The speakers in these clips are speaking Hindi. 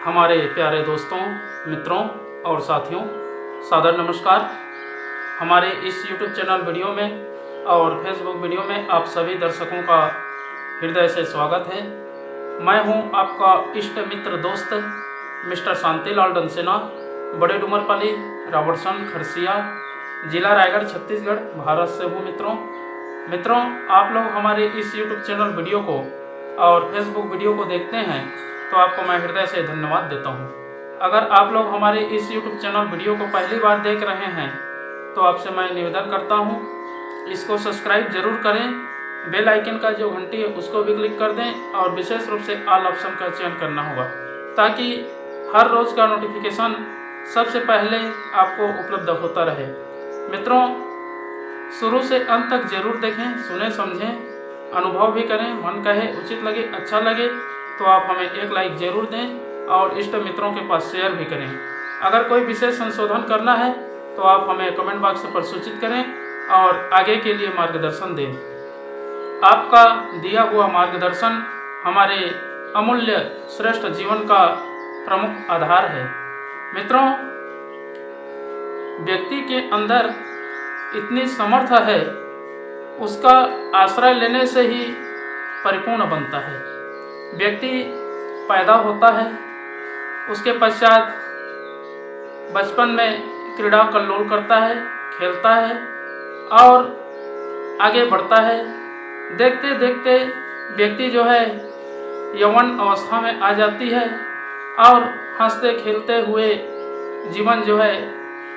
हमारे प्यारे दोस्तों, मित्रों और साथियों, सादर नमस्कार। हमारे इस YouTube चैनल वीडियो में और फेसबुक वीडियो में आप सभी दर्शकों का हृदय से स्वागत है। मैं हूं आपका इष्ट मित्र दोस्त मिस्टर शांतिलाल डंसेना, बड़े डूमरपाली, रावटसन, खरसिया, जिला रायगढ़, छत्तीसगढ़, भारत से हूं। मित्रों, आप लोग हमारे इस YouTube चैनल वीडियो को और फेसबुक वीडियो को देखते हैं तो आपको मैं हृदय से धन्यवाद देता हूं। अगर आप लोग हमारे इस YouTube चैनल वीडियो को पहली बार देख रहे हैं तो आपसे मैं निवेदन करता हूं, इसको सब्सक्राइब जरूर करें, बेल आइकन का जो घंटी है उसको भी क्लिक कर दें और विशेष रूप से ऑल ऑप्शन का चयन करना होगा ताकि हर रोज़ का नोटिफिकेशन सबसे पहले आपको उपलब्ध होता रहे। मित्रों, शुरू से अंत तक जरूर देखें, सुने, समझें, अनुभव भी करें। मन कहे, उचित लगे, अच्छा लगे तो आप हमें एक लाइक जरूर दें और इष्ट मित्रों के पास शेयर भी करें। अगर कोई विशेष संशोधन करना है तो आप हमें कमेंट बॉक्स पर सूचित करें और आगे के लिए मार्गदर्शन दें। आपका दिया हुआ मार्गदर्शन हमारे अमूल्य श्रेष्ठ जीवन का प्रमुख आधार है। मित्रों, व्यक्ति के अंदर इतनी समर्थ है, उसका आश्रय लेने से ही परिपूर्ण बनता है। व्यक्ति पैदा होता है, उसके पश्चात बचपन में क्रीड़ा कल्लोल करता है, खेलता है और आगे बढ़ता है। देखते देखते व्यक्ति जो है यौवन अवस्था में आ जाती है और हंसते खेलते हुए जीवन जो है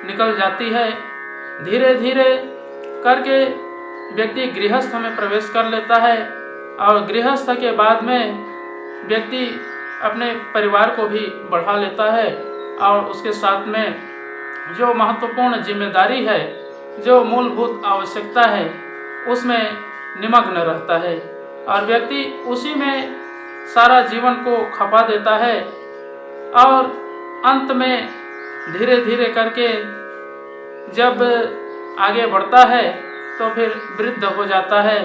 निकल जाती है। धीरे धीरे करके व्यक्ति गृहस्थ में प्रवेश कर लेता है और गृहस्थ के बाद में व्यक्ति अपने परिवार को भी बढ़ा लेता है और उसके साथ में जो महत्वपूर्ण जिम्मेदारी है, जो मूलभूत आवश्यकता है, उसमें निमग्न रहता है और व्यक्ति उसी में सारा जीवन को खपा देता है और अंत में धीरे धीरे करके जब आगे बढ़ता है तो फिर वृद्ध हो जाता है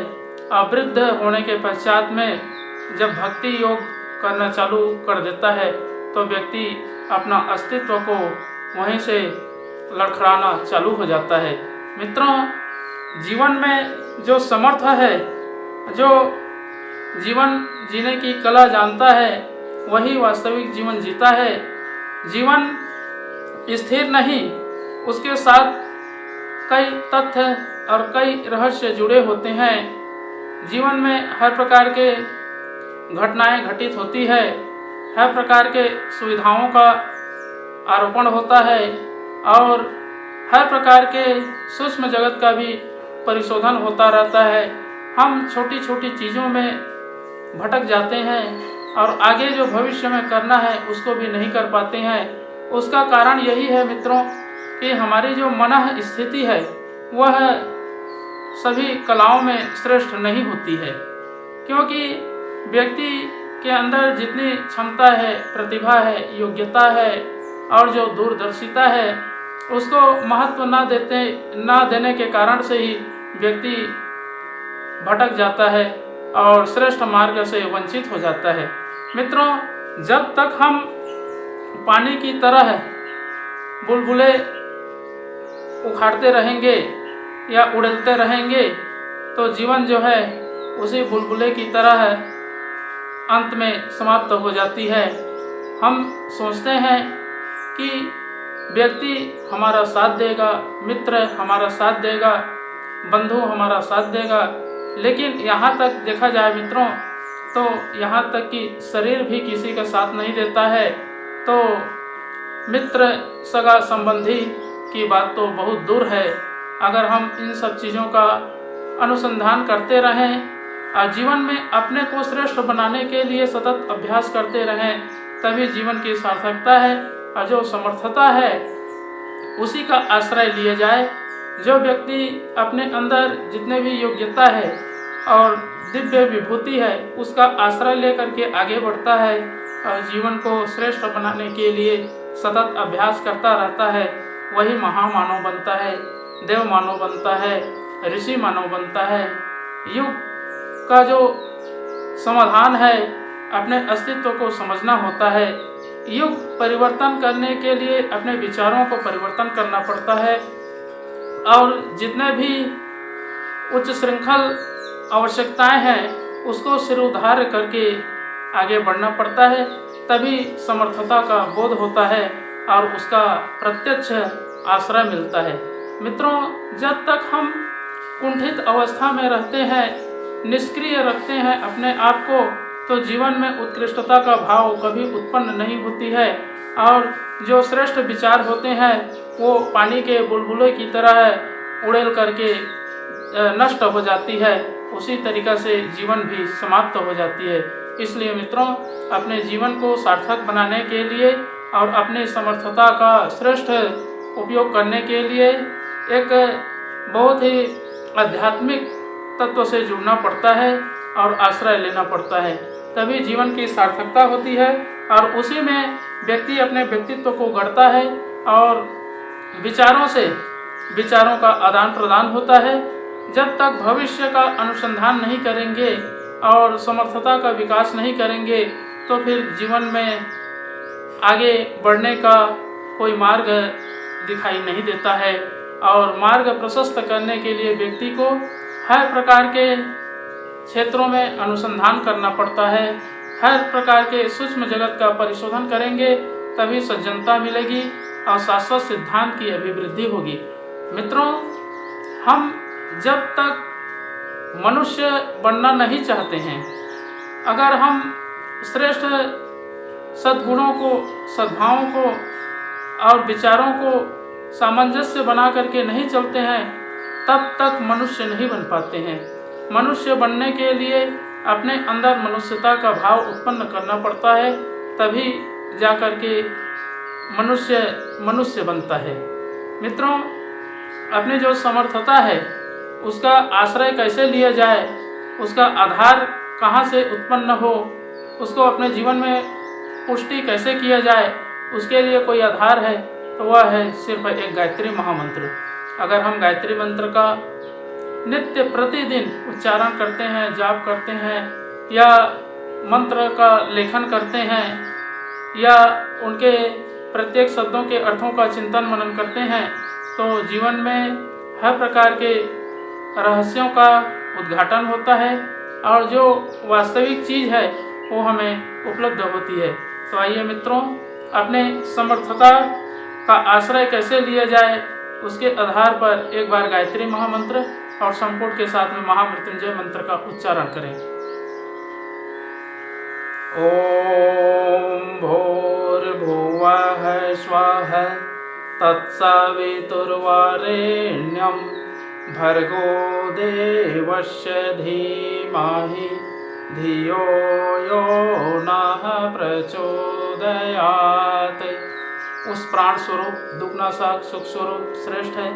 और वृद्ध होने के पश्चात में जब भक्ति योग करना चालू कर देता है तो व्यक्ति अपना अस्तित्व को वहीं से लड़खड़ाना चालू हो जाता है। मित्रों, जीवन में जो समर्थ है, जो जीवन जीने की कला जानता है, वही वास्तविक जीवन जीता है। जीवन स्थिर नहीं, उसके साथ कई तथ्य और कई रहस्य जुड़े होते हैं। जीवन में हर प्रकार के घटनाएं घटित होती है, हर प्रकार के सुविधाओं का आरोपण होता है और हर प्रकार के सूक्ष्म जगत का भी परिशोधन होता रहता है। हम छोटी छोटी चीज़ों में भटक जाते हैं और आगे जो भविष्य में करना है उसको भी नहीं कर पाते हैं। उसका कारण यही है मित्रों कि हमारी जो मन स्थिति है वह सभी कलाओं में श्रेष्ठ नहीं होती है, क्योंकि व्यक्ति के अंदर जितनी क्षमता है, प्रतिभा है, योग्यता है और जो दूरदर्शिता है, उसको महत्व ना देने के कारण से ही व्यक्ति भटक जाता है और श्रेष्ठ मार्ग से वंचित हो जाता है। मित्रों, जब तक हम पानी की तरह बुलबुले उखाड़ते रहेंगे या उड़लते रहेंगे तो जीवन जो है उसी बुलबुले की तरह अंत में समाप्त हो जाती है। हम सोचते हैं कि व्यक्ति हमारा साथ देगा, मित्र हमारा साथ देगा, बंधु हमारा साथ देगा, लेकिन यहाँ तक देखा जाए मित्रों तो यहाँ तक कि शरीर भी किसी का साथ नहीं देता है। तो मित्र, सगा संबंधी की बात तो बहुत दूर है। अगर हम इन सब चीज़ों का अनुसंधान करते रहें और जीवन में अपने को श्रेष्ठ बनाने के लिए सतत अभ्यास करते रहें, तभी जीवन की सार्थकता है और जो समर्थता है उसी का आश्रय लिया जाए। जो व्यक्ति अपने अंदर जितने भी योग्यता है और दिव्य विभूति है उसका आश्रय लेकर के आगे बढ़ता है और जीवन को श्रेष्ठ बनाने के लिए सतत अभ्यास करता रहता है, वही महामानव बनता है, देव मानव बनता है, ऋषि मानव बनता है। युग का जो समाधान है, अपने अस्तित्व को समझना होता है। युग परिवर्तन करने के लिए अपने विचारों को परिवर्तन करना पड़ता है और जितने भी उच्च श्रृंखल आवश्यकताएं हैं उसको सिरोधार्य करके आगे बढ़ना पड़ता है, तभी समर्थता का बोध होता है और उसका प्रत्यक्ष आश्रय मिलता है। मित्रों, जब तक हम कुंठित अवस्था में रहते हैं, निष्क्रिय रखते हैं अपने आप को, तो जीवन में उत्कृष्टता का भाव कभी उत्पन्न नहीं होती है और जो श्रेष्ठ विचार होते हैं वो पानी के बुलबुले की तरह उड़ेल करके नष्ट हो जाती है। उसी तरीक़ा से जीवन भी समाप्त हो जाती है। इसलिए मित्रों, अपने जीवन को सार्थक बनाने के लिए और अपनी समर्थता का श्रेष्ठ उपयोग करने के लिए एक बहुत ही आध्यात्मिक तत्व से जुड़ना पड़ता है और आश्रय लेना पड़ता है, तभी जीवन की सार्थकता होती है और उसी में व्यक्ति अपने व्यक्तित्व को गढ़ता है और विचारों का आदान प्रदान होता है। जब तक भविष्य का अनुसंधान नहीं करेंगे और समर्थता का विकास नहीं करेंगे तो फिर जीवन में आगे बढ़ने का कोई मार्ग दिखाई नहीं देता है और मार्ग प्रशस्त करने के लिए व्यक्ति को हर प्रकार के क्षेत्रों में अनुसंधान करना पड़ता है। हर प्रकार के सूक्ष्म जगत का परिशोधन करेंगे तभी सज्जनता मिलेगी और शाश्वत सिद्धांत की अभिवृद्धि होगी। मित्रों, हम जब तक मनुष्य बनना नहीं चाहते हैं, अगर हम श्रेष्ठ सद्गुणों को, सद्भावों को और विचारों को सामंजस्य बना करके नहीं चलते हैं, तब तक मनुष्य नहीं बन पाते हैं। मनुष्य बनने के लिए अपने अंदर मनुष्यता का भाव उत्पन्न करना पड़ता है, तभी जा कर के मनुष्य बनता है। मित्रों, अपनी जो समर्थता है उसका आश्रय कैसे लिया जाए, उसका आधार कहाँ से उत्पन्न हो, उसको अपने जीवन में पुष्टि कैसे किया जाए, उसके लिए कोई आधार है तो वह है सिर्फ एक गायत्री महामंत्र। अगर हम गायत्री मंत्र का नित्य प्रतिदिन उच्चारण करते हैं, जाप करते हैं या मंत्र का लेखन करते हैं या उनके प्रत्येक शब्दों के अर्थों का चिंतन मनन करते हैं, तो जीवन में हर प्रकार के रहस्यों का उद्घाटन होता है और जो वास्तविक चीज़ है वो हमें उपलब्ध होती है। तो आइए मित्रों, अपने समर्थता का आश्रय कैसे लिया जाए उसके आधार पर एक बार गायत्री महामंत्र और संपूर्ण के साथ में महामृत्युंजय मंत्र का उच्चारण करें। ओम भूर्भुवः स्वः तत्सवितुर्वरेण्यं भर्गो देवस्य धीमहि धियो यो नः प्रचोदयात्। उस प्राण स्वरूप, दुखनाशक, सुख स्वरूप, श्रेष्ठ है,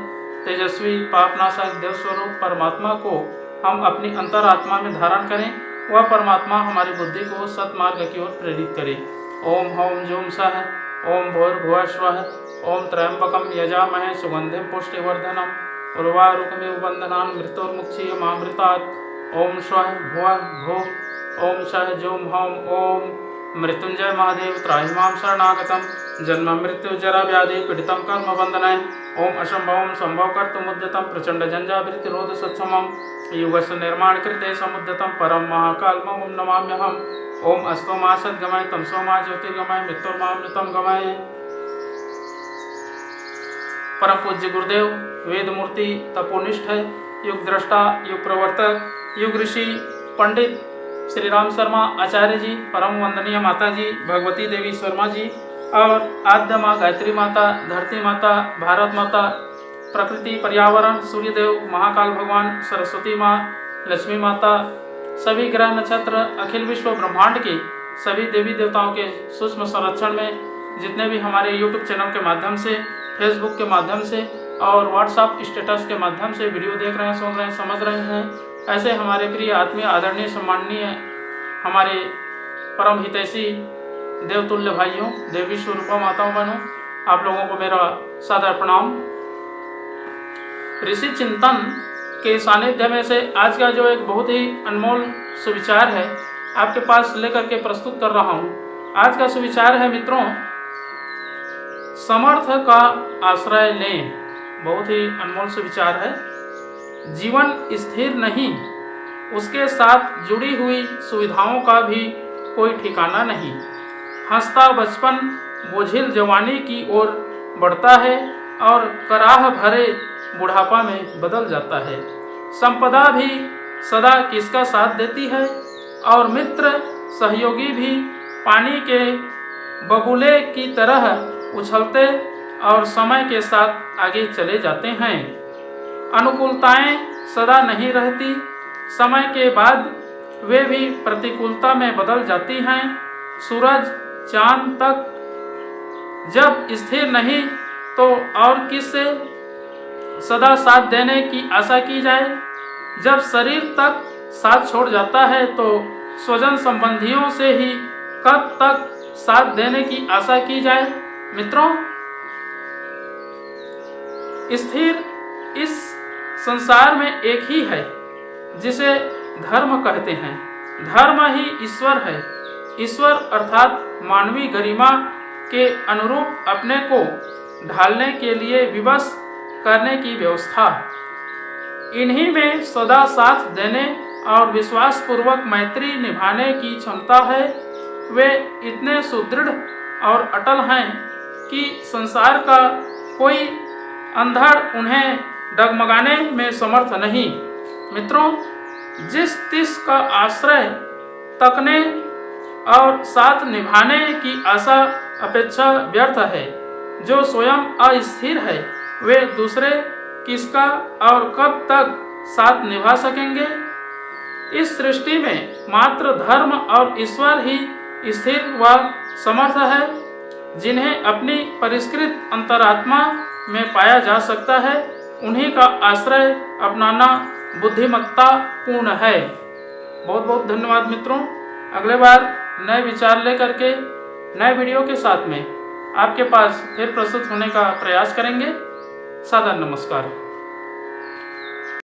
तेजस्वी, पापनाशक, देव स्वरूप परमात्मा को हम अपनी अंतरात्मा में धारण करें। वह परमात्मा हमारी बुद्धि को सतमार्ग की ओर प्रेरित करे। ओम हौम जूम सह ओम भूर्भुवः स्वः ओम त्र्यंबकं यजामहे सुगंधिं पुष्टिवर्धनम् उर्वारुकमिव बन्धनान् मृत्योर्मुक्षीयमामृतात्। ओम स्वः भुवः भुः ओम सह जूम हौम ओम मृत्युंजय महादेव त्राहि मां शरणागतं जन्म मृत्यु जरा व्याधि पीडितं कर्म बंधनाय। ओम असंभवं संभव कर्तुमुद्यतं प्रचंड जंजावृत्तिरोध सत्समं युगस्य निर्माण कृते समुद्यतं परम महाकालमं नमाम्यहम्। ओम अस्तो मा सद्गमय तमसो मा ज्योतिर्गमय मृत्युर्मामृतं गमय। परम पूज्य गुरुदेव वेद मूर्ति, तपोनिष्ठ, युग दृष्टा, युग प्रवर्तक, युग ऋषि पंडित श्री राम शर्मा आचार्य जी, परम वंदनीय माता जी भगवती देवी शर्मा जी और आद्य माँ गायत्री माता, धरती माता, भारत माता, प्रकृति, पर्यावरण, सूर्यदेव, महाकाल भगवान, सरस्वती माँ, लक्ष्मी माता, सभी ग्रह नक्षत्र, अखिल विश्व ब्रह्मांड के सभी देवी देवताओं के सूक्ष्म संरक्षण में जितने भी हमारे YouTube चैनल के माध्यम से, फेसबुक के माध्यम से और व्हाट्सएप स्टेटस के माध्यम से वीडियो देख रहे हैं, सुन रहे हैं, समझ रहे हैं, ऐसे हमारे प्रिय आत्मीय, आदरणीय, सम्माननीय, हमारे परम हितैषी देवतुल्य भाइयों, देवी स्वरूपा माताओं बहनों, आप लोगों को मेरा सादर प्रणाम। ऋषि चिंतन के सानिध्य में से आज का जो एक बहुत ही अनमोल सुविचार है आपके पास लेकर के प्रस्तुत कर रहा हूँ। आज का सुविचार है मित्रों, समर्थ का आश्रय लें। बहुत ही अनमोल से विचार है। जीवन स्थिर नहीं, उसके साथ जुड़ी हुई सुविधाओं का भी कोई ठिकाना नहीं। हंसता बचपन बोझिल जवानी की ओर बढ़ता है और कराह भरे बुढ़ापा में बदल जाता है। संपदा भी सदा किसका साथ देती है और मित्र सहयोगी भी पानी के बबूले की तरह उछलते और समय के साथ आगे चले जाते हैं। अनुकूलताएं सदा नहीं रहती, समय के बाद वे भी प्रतिकूलता में बदल जाती हैं। सूरज चांद तक जब स्थिर नहीं तो और किससे सदा साथ देने की आशा की जाए। जब शरीर तक साथ छोड़ जाता है तो स्वजन संबंधियों से ही कब तक साथ देने की आशा की जाए। मित्रों, स्थिर इस संसार में एक ही है जिसे धर्म कहते हैं। धर्म ही ईश्वर है। ईश्वर अर्थात मानवीय गरिमा के अनुरूप अपने को ढालने के लिए विवश करने की व्यवस्था। इन्हीं में सदा साथ देने और विश्वासपूर्वक मैत्री निभाने की क्षमता है। वे इतने सुदृढ़ और अटल हैं कि संसार का कोई अंधड़ उन्हें डगमगाने में समर्थ नहीं। मित्रों, जिस तिस का आश्रय तकने और साथ निभाने की आशा अपेक्षा व्यर्थ है। जो स्वयं अस्थिर है वे दूसरे किसका और कब तक साथ निभा सकेंगे। इस सृष्टि में मात्र धर्म और ईश्वर ही स्थिर व समर्थ है, जिन्हें अपनी परिष्कृत अंतरात्मा में पाया जा सकता है। उन्हीं का आश्रय अपनाना बुद्धिमत्ता पूर्ण है। बहुत बहुत धन्यवाद मित्रों। अगले बार नए विचार लेकर के नए वीडियो के साथ में आपके पास फिर प्रस्तुत होने का प्रयास करेंगे। सादर नमस्कार।